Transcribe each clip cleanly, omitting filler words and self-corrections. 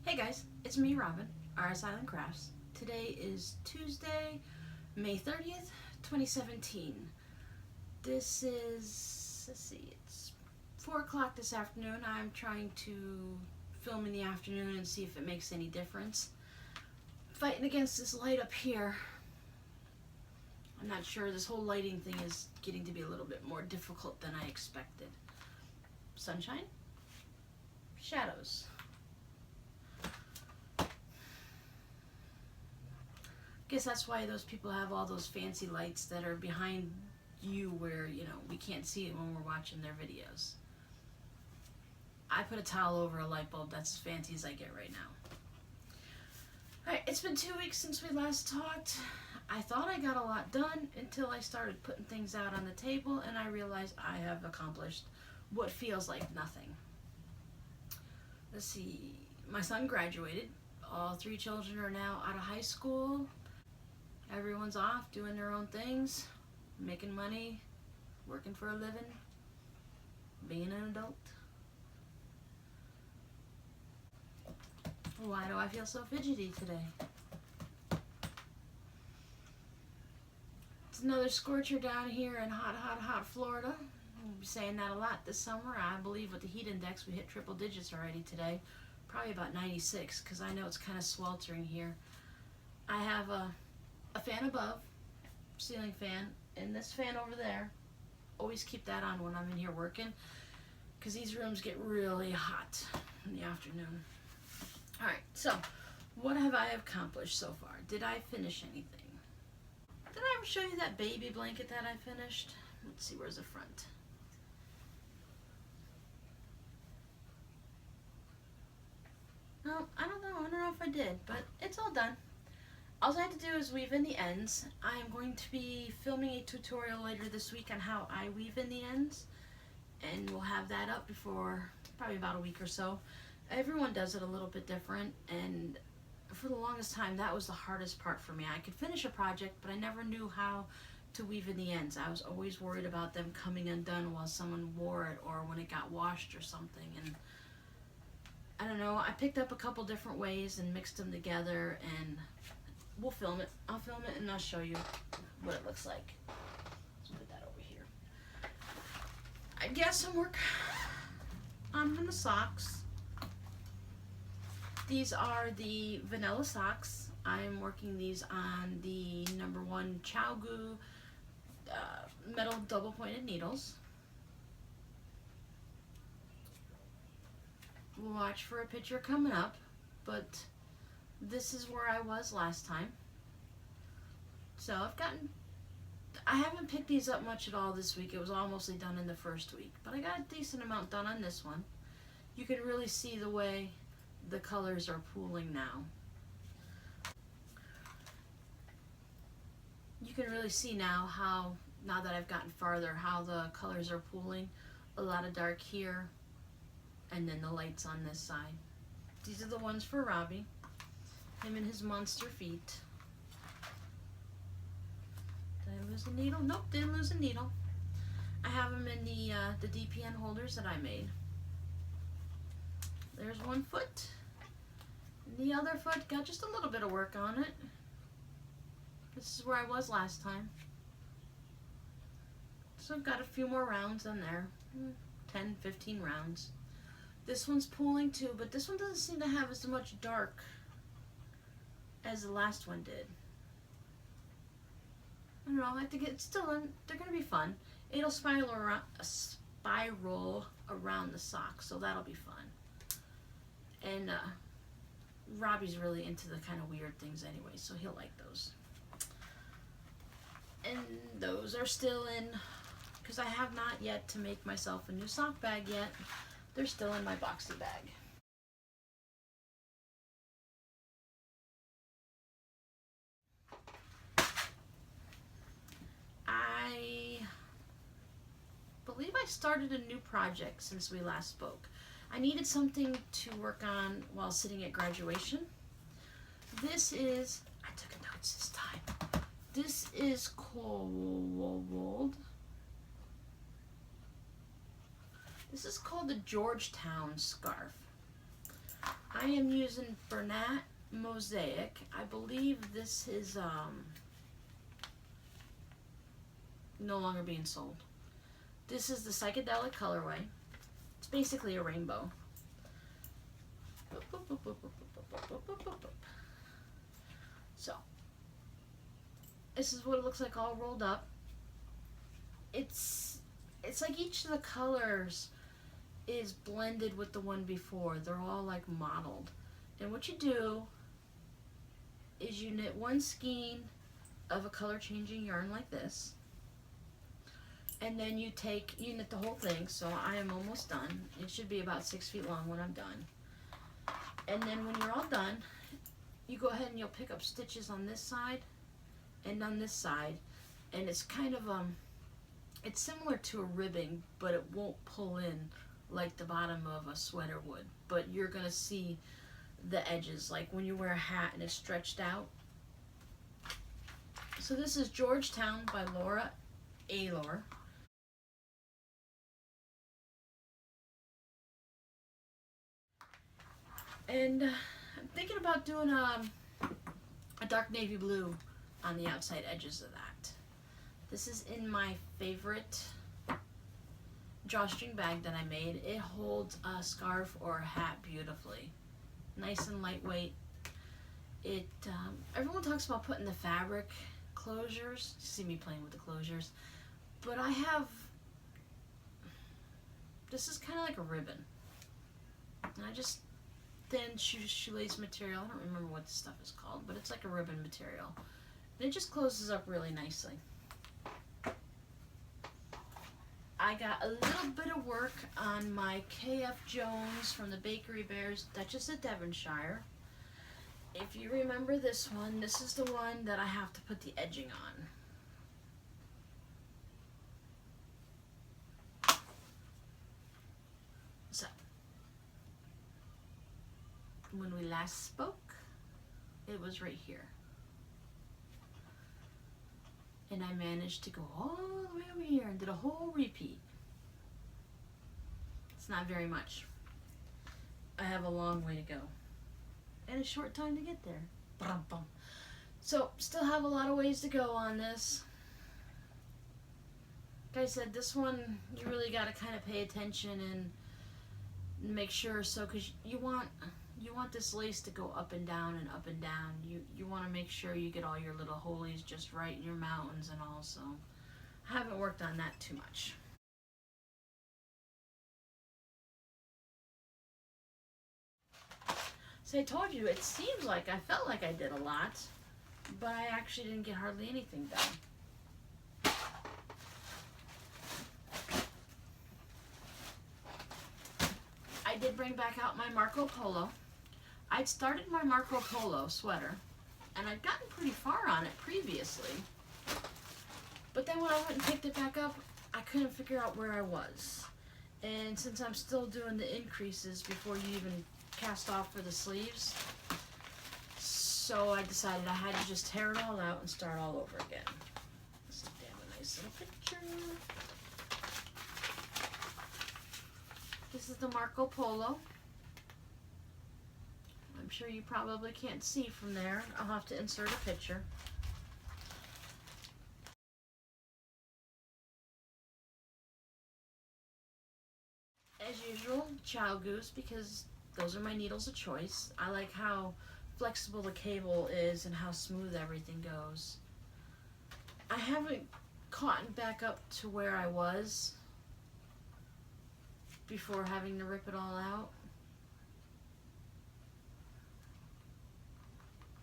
Hey guys, it's me, Robin, RsIslandCrafts. Today is Tuesday, May 30th, 2017. This is, let's see, it's 4 o'clock this afternoon. I'm trying to film in the afternoon and see if it makes any difference. Fighting against this light up here. I'm not sure, this whole lighting thing is getting to be a little bit more difficult than I expected. Sunshine, shadows. Guess that's why those people have all those fancy lights that are behind you where, we can't see it when we're watching their videos. I put a towel over a light bulb. That's as fancy as I get right now. Alright, it's been 2 weeks since we last talked. I thought I got a lot done until I started putting things out on the table and I realized I have accomplished what feels like nothing. Let's see, my son graduated. All 3 children are now out of high school. Everyone's off doing their own things, making money, working for a living, being an adult. Why do I feel so fidgety today? It's another scorcher down here in hot Florida. We'll be saying that a lot this summer. I believe with the heat index we hit triple digits already today. Probably about 96 because I know it's kind of sweltering here. I have a fan above, ceiling fan, and this fan over there. Always keep that on when I'm in here working because these rooms get really hot in the afternoon. Alright, so what have I accomplished so far? Did I finish anything? Did I ever show you that baby blanket that I finished? Let's see, where's the front? No, I don't know if I did, but it's all done. All I have to do is weave in the ends. I am going to be filming a tutorial later this week on how I weave in the ends, and we'll have that up before probably about a week or so. Everyone does it a little bit different, and for the longest time that was the hardest part for me. I could finish a project, but I never knew how to weave in the ends. I was always worried about them coming undone while someone wore it or when it got washed or something, and I don't know, I picked up a couple different ways and mixed them together, and we'll film it. I'll film it and I'll show you what it looks like. Let's put that over here. I got some work on the socks. These are the vanilla socks. I'm working these on the #1 Chowgu metal double pointed needles. We'll watch for a picture coming up, but this is where I was last time. So I haven't picked these up much at all this week. It was all mostly done in the first week, but I got a decent amount done on this one. You can really see the way the colors are pooling now. You can really see now that I've gotten farther, how the colors are pooling. A lot of dark here, and then the lights on this side. These are the ones for Robbie. Him and his monster feet. Did I lose a needle? Nope, didn't lose a needle. I have them in the DPN holders that I made. There's one foot. And the other foot got just a little bit of work on it. This is where I was last time. So I've got a few more rounds in there. 10, 15 rounds. This one's pooling too, but this one doesn't seem to have as much dark as the last one did. I don't know, I think it's still they're gonna be fun. It'll spiral around the sock, so that'll be fun. And Robbie's really into the kind of weird things anyway, so he'll like those. And those are still in, because I have not yet to make myself a new sock bag yet. They're still in my boxy bag. I believe I started a new project since we last spoke. I needed something to work on while sitting at graduation. This is, I took notes this time. This is called, this is called the Georgetown scarf. I am using Bernat Mosaic. I believe this is no longer being sold. This is the psychedelic colorway. It's basically a rainbow. So, this is what it looks like all rolled up. It's like each of the colors is blended with the one before. They're all like modeled. And what you do is you knit one skein of a color changing yarn like this. And then you knit the whole thing. So I am almost done. It should be about 6 feet long when I'm done. And then when you're all done, you go ahead and you'll pick up stitches on this side and on this side. And it's kind of, it's similar to a ribbing, but it won't pull in like the bottom of a sweater would. But you're gonna see the edges, like when you wear a hat and it's stretched out. So this is Georgetown by Laura Aylor. And I'm thinking about doing a dark navy blue on the outside edges of that. This is in my favorite drawstring bag that I made. It holds a scarf or a hat beautifully. Nice and lightweight. Everyone talks about putting the fabric closures. You see me playing with the closures. But I have, this is kind of like a ribbon. And I just thin shoelace material. I don't remember what this stuff is called, but it's like a ribbon material. And it just closes up really nicely. I got a little bit of work on my K.F. Jones from the Bakery Bears Duchess of Devonshire. If you remember this one, this is the one that I have to put the edging on. So, when we last spoke, it was right here. And I managed to go all the way over here and did a whole repeat. It's not very much. I have a long way to go. And a short time to get there. Brum-bum. So, still have a lot of ways to go on this. Like I said, this one, you really got to kind of pay attention and make sure, so, because you want this lace to go up and down and up and down. You want to make sure you get all your little holies just right in your mountains and all, so I haven't worked on that too much. So I told you, it seems like I felt like I did a lot, but I actually didn't get hardly anything done. I did bring back out my Marco Polo. I'd started my Marco Polo sweater, and I'd gotten pretty far on it previously. But then when I went and picked it back up, I couldn't figure out where I was. And since I'm still doing the increases before you even cast off for the sleeves, so I decided I had to just tear it all out and start all over again. This is a nice little picture. This is the Marco Polo. I'm sure you probably can't see from there. I'll have to insert a picture. As usual, Chow Goose, because those are my needles of choice. I like how flexible the cable is and how smooth everything goes. I haven't caught back up to where I was before having to rip it all out.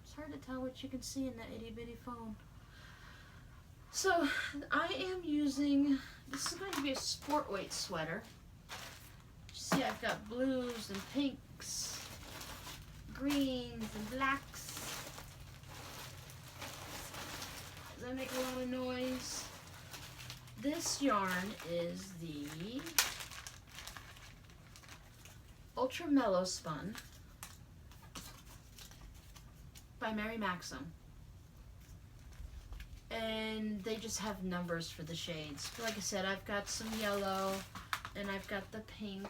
It's hard to tell what you can see in that itty bitty phone. So I am using, this is going to be a sport weight sweater. See, I've got blues and pinks, greens and blacks. Does that make a lot of noise? This yarn is the Ultra Mellow Spun by Mary Maxim. And they just have numbers for the shades. Like I said, I've got some yellow and I've got the pink.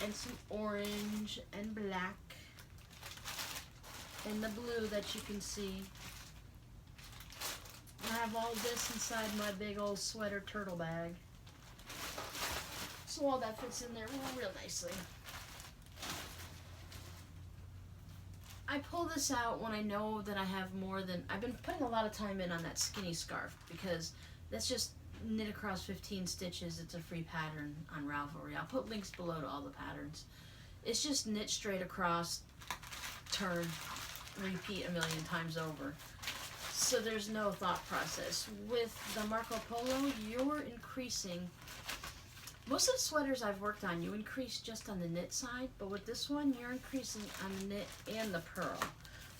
and some orange and black and the blue that you can see. I have all this inside my big old sweater turtle bag. So all that fits in there real nicely. I pull this out when I know that I have more than, I've been putting a lot of time in on that skinny scarf because that's just knit across 15 stitches. It's a free pattern on Ravelry. I'll put links below to all the patterns. It's just knit straight across, turn, repeat a million times over. So there's no thought process. With the Marco Polo, you're increasing, most of the sweaters I've worked on, you increase just on the knit side, but with this one, you're increasing on the knit and the purl.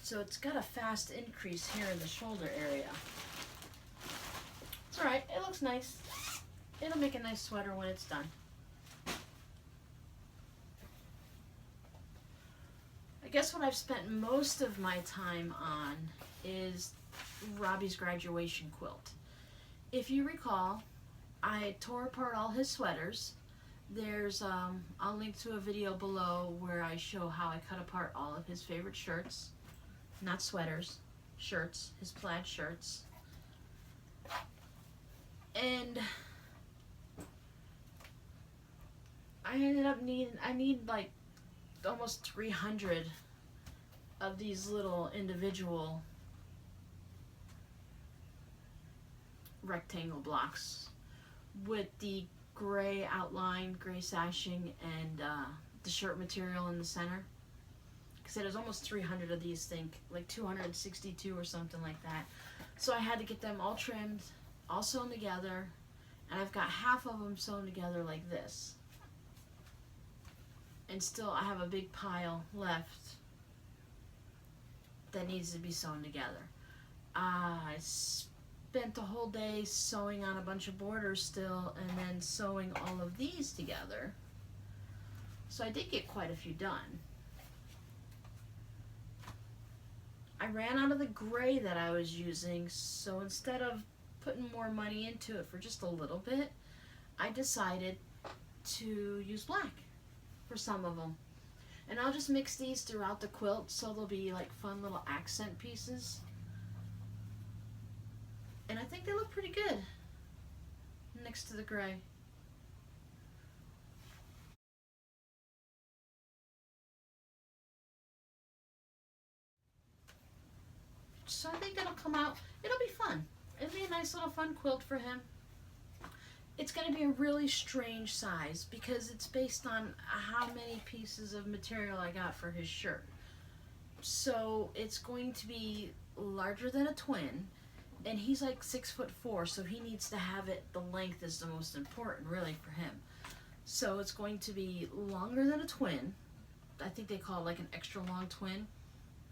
So it's got a fast increase here in the shoulder area. It's alright, it looks nice. It'll make a nice sweater when it's done. I guess what I've spent most of my time on is Robbie's graduation quilt. If you recall, I tore apart all his sweaters. There's, I'll link to a video below where I show how I cut apart all of his favorite shirts. Not sweaters, shirts, his plaid shirts. And I ended up I need like almost 300 of these little individual rectangle blocks with the gray outline, gray sashing, and the shirt material in the center. Because there's almost 300 of these, like 262 or something like that. So I had to get them all trimmed, all sewn together, and I've got half of them sewn together like this. And still I have a big pile left that needs to be sewn together. I spent the whole day sewing on a bunch of borders still, and then sewing all of these together. So I did get quite a few done. I ran out of the gray that I was using, so instead of putting more money into it for just a little bit, I decided to use black for some of them. And I'll just mix these throughout the quilt so they'll be like fun little accent pieces. And I think they look pretty good next to the gray. So I think it'll come out, it'll be fun. It'll be a nice little fun quilt for him. It's going to be a really strange size because it's based on how many pieces of material I got for his shirt. So it's going to be larger than a twin. And he's like 6'4", so he needs to have it, the length is the most important really for him. So it's going to be longer than a twin. I think they call it like an extra long twin.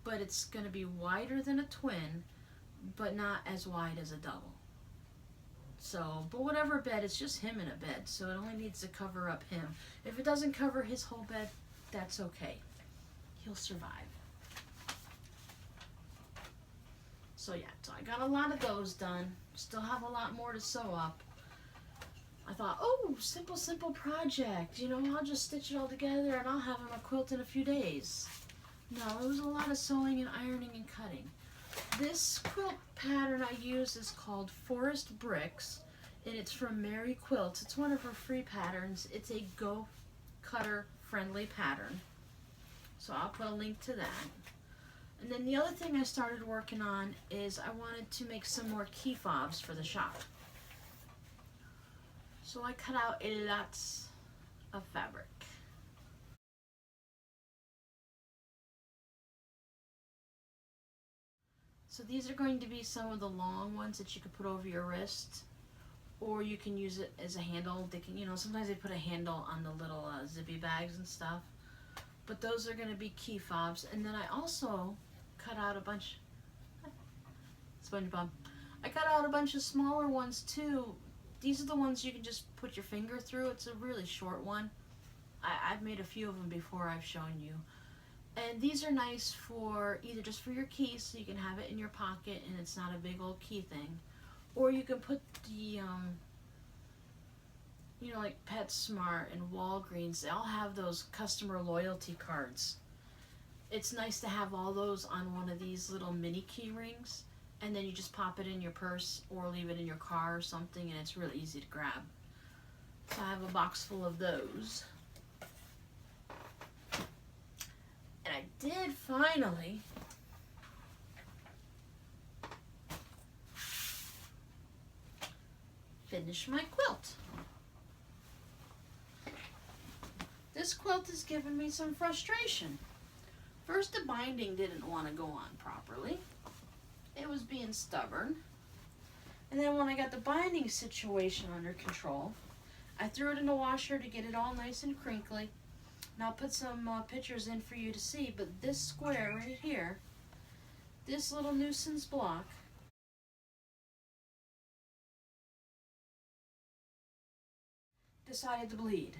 But it's going to be wider than a twin, but not as wide as a double. So, but whatever bed, it's just him in a bed, so it only needs to cover up him. If it doesn't cover his whole bed, that's okay. He'll survive. So yeah, so I got a lot of those done. Still have a lot more to sew up. I thought, oh, simple project. You know, I'll just stitch it all together and I'll have him a quilt in a few days. No, it was a lot of sewing and ironing and cutting. This quilt pattern I use is called Forest Bricks, and it's from Mary Quilts. It's one of her free patterns. It's a Go Cutter friendly pattern. So I'll put a link to that. And then the other thing I started working on is I wanted to make some more key fobs for the shop. So I cut out lots of fabric. So these are going to be some of the long ones that you could put over your wrist, or you can use it as a handle. They can, you know, sometimes they put a handle on the little zippy bags and stuff. But those are going to be key fobs. And then I also cut out a bunch, SpongeBob. I cut out a bunch of smaller ones too. These are the ones you can just put your finger through. It's a really short one. I've made a few of them before I've shown you. And these are nice for either just for your keys, so you can have it in your pocket and it's not a big old key thing. Or you can put the you know, like PetSmart and Walgreens, they all have those customer loyalty cards. It's nice to have all those on one of these little mini key rings, and then you just pop it in your purse or leave it in your car or something, and it's really easy to grab. So I have a box full of those. And I did finally finish my quilt. This quilt has given me some frustration. First, the binding didn't want to go on properly. It was being stubborn. And then when I got the binding situation under control, I threw it in the washer to get it all nice and crinkly. And I'll put some pictures in for you to see, but this square right here, this little nuisance block, decided to bleed.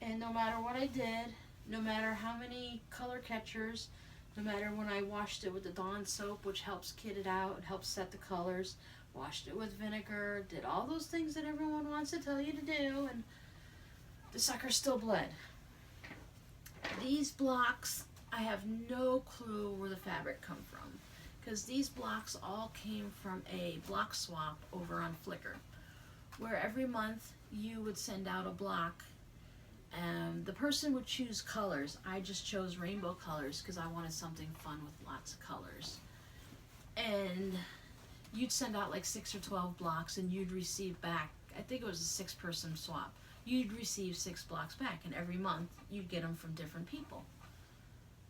And no matter what I did, no matter how many color catchers, no matter when I washed it with the Dawn soap, which helps kit it out, it helps set the colors, washed it with vinegar, did all those things that everyone wants to tell you to do, and the sucker still bled. These blocks, I have no clue where the fabric come from, because these blocks all came from a block swap over on Flickr, where every month you would send out a block. The person would choose colors. I just chose rainbow colors because I wanted something fun with lots of colors. And you'd send out like 6 or 12 blocks, and you'd receive back, I think it was a 6-person swap. You'd receive 6 blocks back, and every month you'd get them from different people.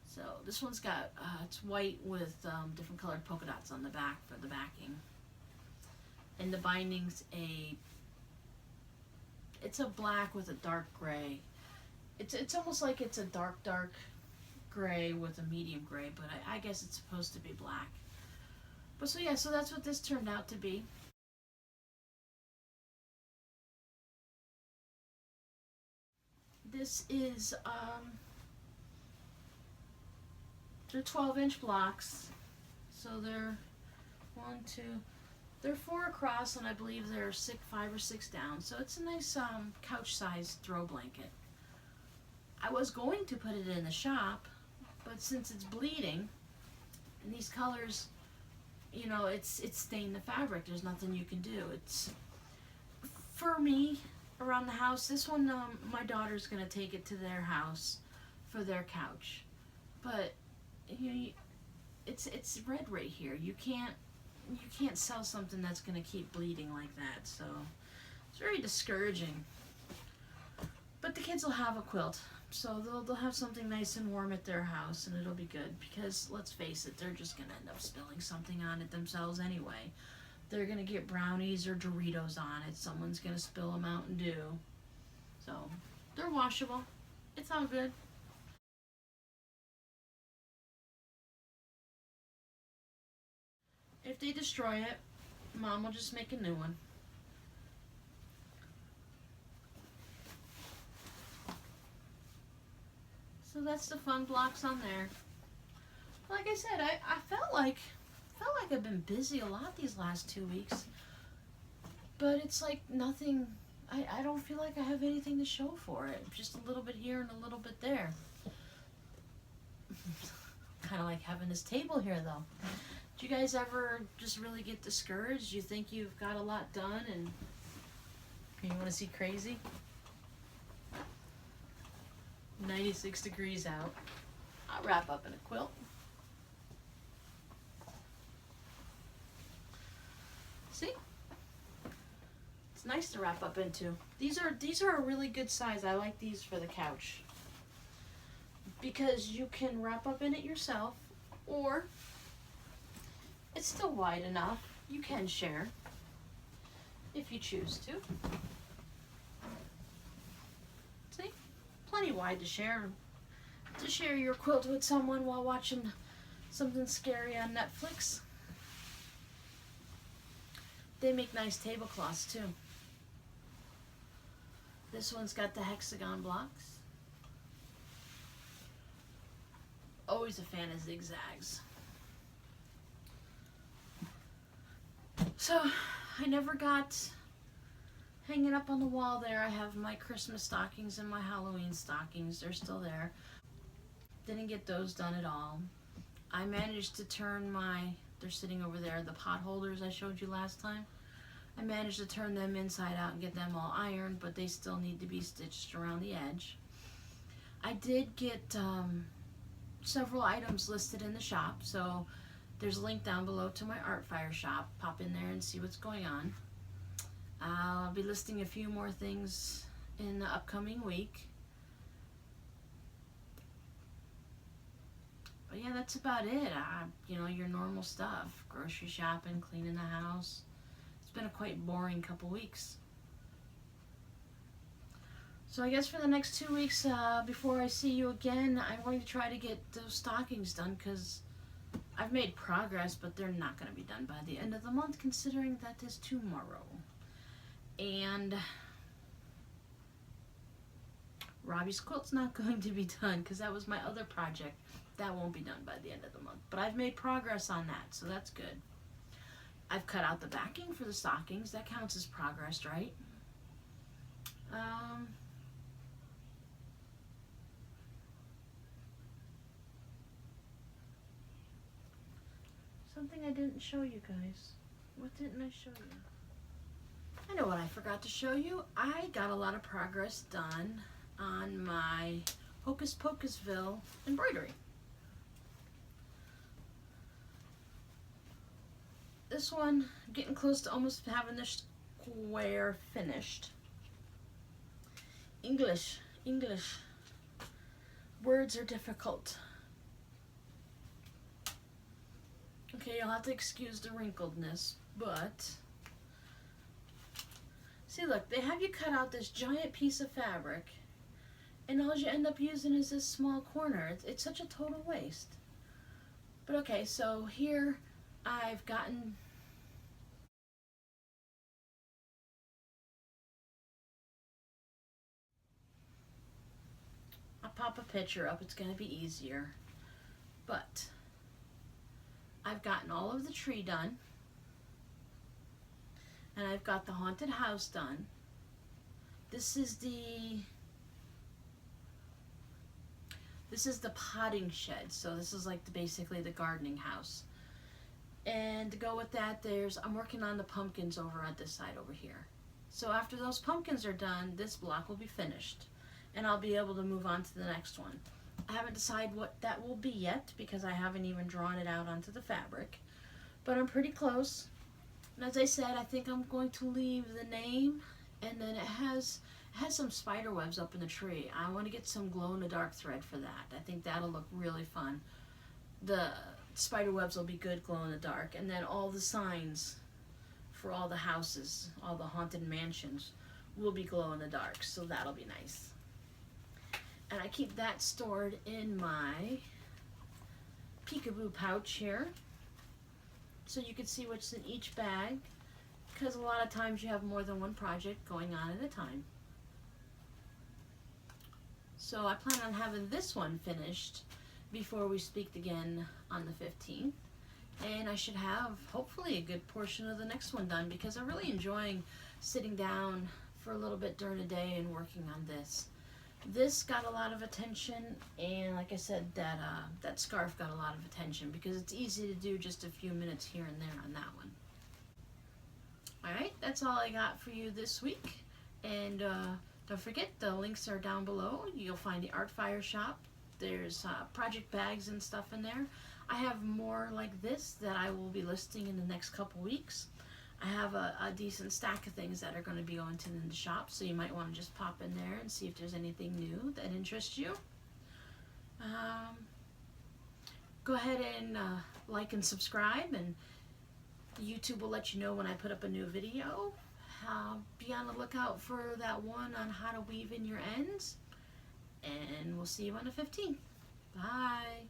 So this one's got, it's white with different colored polka dots on the back for the backing. And the binding's it's a black with a dark gray. It's almost like it's a dark gray with a medium gray, but I guess it's supposed to be black. But so yeah, so that's what this turned out to be. This is they're 12-inch blocks, so they're they're 4 across, and I believe they're 5 or 6 down. So it's a nice couch-sized throw blanket. I was going to put it in the shop, but since it's bleeding, and these colors, you know, it's stained the fabric. There's nothing you can do. It's, for me, around the house, this one, my daughter's going to take it to their house for their couch. But, you know, it's red right here. You can't sell something that's going to keep bleeding like that. So it's very discouraging. But the kids will have a quilt, so they'll have something nice and warm at their house, and it'll be good, because let's face it, they're just going to end up spilling something on it themselves anyway. They're going to get brownies or Doritos on it. Someone's going to spill a Mountain Dew. So they're washable. It's all good. If they destroy it, Mom will just make a new one. So that's the fun blocks on there. Like I said, I felt like I've been busy a lot these last 2 weeks. But it's like nothing, I don't feel like I have anything to show for it. Just a little bit here and a little bit there. Kind of like having this table here though. Do you guys ever just really get discouraged? You think you've got a lot done and you want to see crazy? 96 degrees out. I'll wrap up in a quilt. See? It's nice to wrap up into. These are a really good size. I like these for the couch, because you can wrap up in it yourself, or it's still wide enough. You can share if you choose to. See? Plenty wide to share your quilt with someone while watching something scary on Netflix. They make nice tablecloths too. This one's got the hexagon blocks. Always a fan of zigzags. So I never got hanging up on the wall there, I have my Christmas stockings and my Halloween stockings. They're still there. Didn't get those done at all. I managed to turn they're sitting over there, the pot holders I showed you last time. I managed to turn them inside out and get them all ironed, but they still need to be stitched around the edge. I did get several items listed in the shop, so there's a link down below to my art fire shop. Pop in there and see what's going on. I'll be listing a few more things in the upcoming week. But yeah, that's about it. You know, your normal stuff. Grocery shopping, cleaning the house. It's been a quite boring couple weeks. So I guess for the next 2 weeks before I see you again, I'm going to try to get those stockings done because I've made progress, but they're not going to be done by the end of the month considering that is tomorrow. And Robbie's quilt's not going to be done because that was my other project. That won't be done by the end of the month. But I've made progress on that, so that's good. I've cut out the backing for the stockings. That counts as progress, right? Something I didn't show you guys. What didn't I show you? I know what I forgot to show you. I got a lot of progress done on my Hocus Pocusville embroidery. This one, I'm getting close to almost having this square finished. English. Words are difficult. Okay, you'll have to excuse the wrinkledness, but see, look, they have you cut out this giant piece of fabric, and all you end up using is this small corner. It's such a total waste. But okay, so here I've gotten I'll pop a picture up, it's gonna be easier. But I've gotten all of the tree done, and I've got the haunted house done. This is the potting shed, so this is like basically the gardening house. And to go with that, I'm working on the pumpkins over at this side over here. So after those pumpkins are done, this block will be finished, and I'll be able to move on to the next one. I haven't decided what that will be yet because I haven't even drawn it out onto the fabric, but I'm pretty close. And as I said, I think I'm going to leave the name, and then it has some spider webs up in the tree. I want to get some glow-in-the-dark thread for that. I think that'll look really fun. The spider webs will be good glow-in-the-dark, and then all the signs for all the houses, all the haunted mansions, will be glow-in-the-dark, so that'll be nice. And I keep that stored in my peekaboo pouch here, so you can see what's in each bag, because a lot of times you have more than one project going on at a time. So I plan on having this one finished before we speak again on the 15th. And I should have, hopefully, a good portion of the next one done, because I'm really enjoying sitting down for a little bit during the day and working on this. This got a lot of attention, and like I said, that scarf got a lot of attention because it's easy to do just a few minutes here and there on that one. Alright, that's all I got for you this week. And don't forget, the links are down below. You'll find the Art Fire shop. There's project bags and stuff in there. I have more like this that I will be listing in the next couple weeks. I have a decent stack of things that are going to be going to the shop, so you might want to just pop in there and see if there's anything new that interests you. Go ahead and like and subscribe, and YouTube will let you know when I put up a new video. Be on the lookout for that one on how to weave in your ends, and we'll see you on the 15th. Bye.